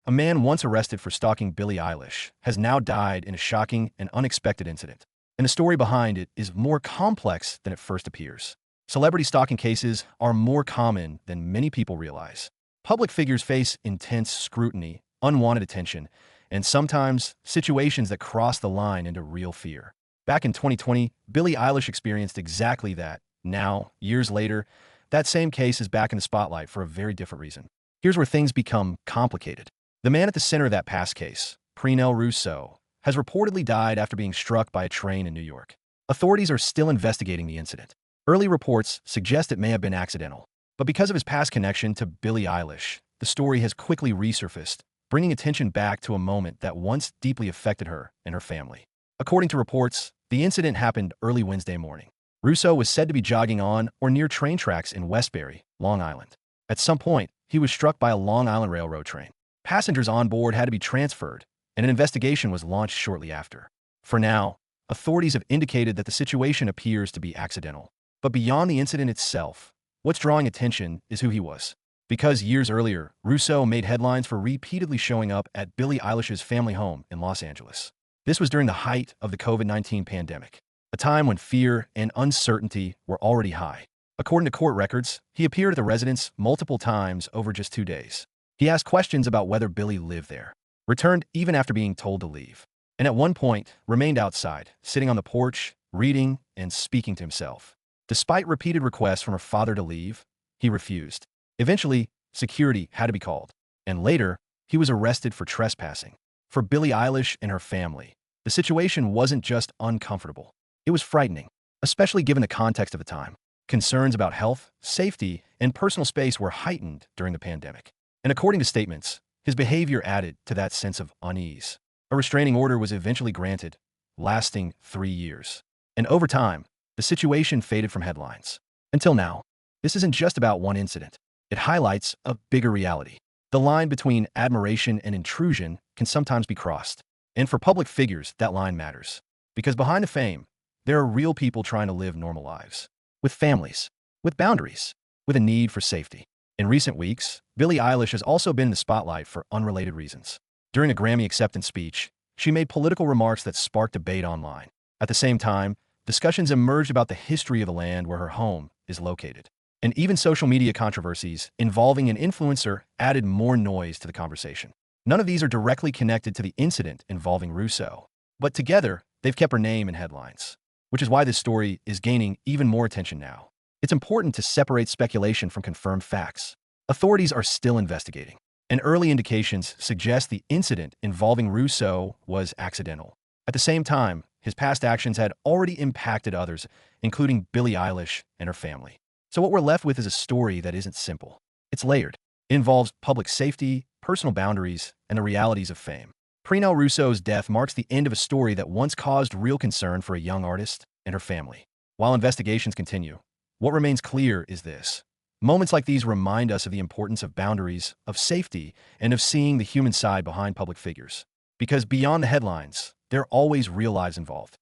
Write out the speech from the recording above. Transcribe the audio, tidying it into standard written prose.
A man once arrested for stalking Billie Eilish has now died in a shocking and unexpected incident. And the story behind it is more complex than it first appears. Celebrity stalking cases are more common than many people realize. Public figures face intense scrutiny, unwanted attention, and sometimes situations that cross the line into real fear. Back in 2020, Billie Eilish experienced exactly that. Now, years later, that same case is back in the spotlight for a very different reason. Here's where things become complicated. The man at the center of that past case, Prenelle Rousseau, has reportedly died after being struck by a train in New York. Authorities are still investigating the incident. Early reports suggest it may have been accidental, but because of his past connection to Billie Eilish, the story has quickly resurfaced, bringing attention back to a moment that once deeply affected her and her family. According to reports, the incident happened early Wednesday morning. Rousseau was said to be jogging on or near train tracks in Westbury, Long Island. At some point, he was struck by a Long Island Railroad train. Passengers on board had to be transferred, and an investigation was launched shortly after. For now, authorities have indicated that the situation appears to be accidental. But beyond the incident itself, what's drawing attention is who he was. Because years earlier, Rousseau made headlines for repeatedly showing up at Billie Eilish's family home in Los Angeles. This was during the height of the COVID-19 pandemic, a time when fear and uncertainty were already high. According to court records, he appeared at the residence multiple times over just 2 days. He asked questions about whether Billie lived there, returned even after being told to leave, and at one point remained outside, sitting on the porch, reading and speaking to himself. Despite repeated requests from her father to leave, he refused. Eventually, security had to be called, and later, he was arrested for trespassing. For Billie Eilish and her family, the situation wasn't just uncomfortable. It was frightening, especially given the context of the time. Concerns about health, safety, and personal space were heightened during the pandemic. And according to statements, his behavior added to that sense of unease. A restraining order was eventually granted, lasting 3 years. And over time, the situation faded from headlines. Until now, this isn't just about one incident. It highlights a bigger reality. The line between admiration and intrusion can sometimes be crossed. And for public figures, that line matters. Because behind the fame, there are real people trying to live normal lives. With families, with boundaries, with a need for safety. In recent weeks, Billie Eilish has also been in the spotlight for unrelated reasons. During a Grammy acceptance speech, she made political remarks that sparked debate online. At the same time, discussions emerged about the history of the land where her home is located. And even social media controversies involving an influencer added more noise to the conversation. None of these are directly connected to the incident involving Rousseau, but together, they've kept her name in headlines, which is why this story is gaining even more attention now. It's important to separate speculation from confirmed facts. Authorities are still investigating, and early indications suggest the incident involving Rousseau was accidental. At the same time, his past actions had already impacted others, including Billie Eilish and her family. So what we're left with is a story that isn't simple. It's layered. It involves public safety, personal boundaries, and the realities of fame. Prenelle Rousseau's death marks the end of a story that once caused real concern for a young artist and her family. While investigations continue, what remains clear is this. Moments like these remind us of the importance of boundaries, of safety, and of seeing the human side behind public figures. Because beyond the headlines, there are always real lives involved.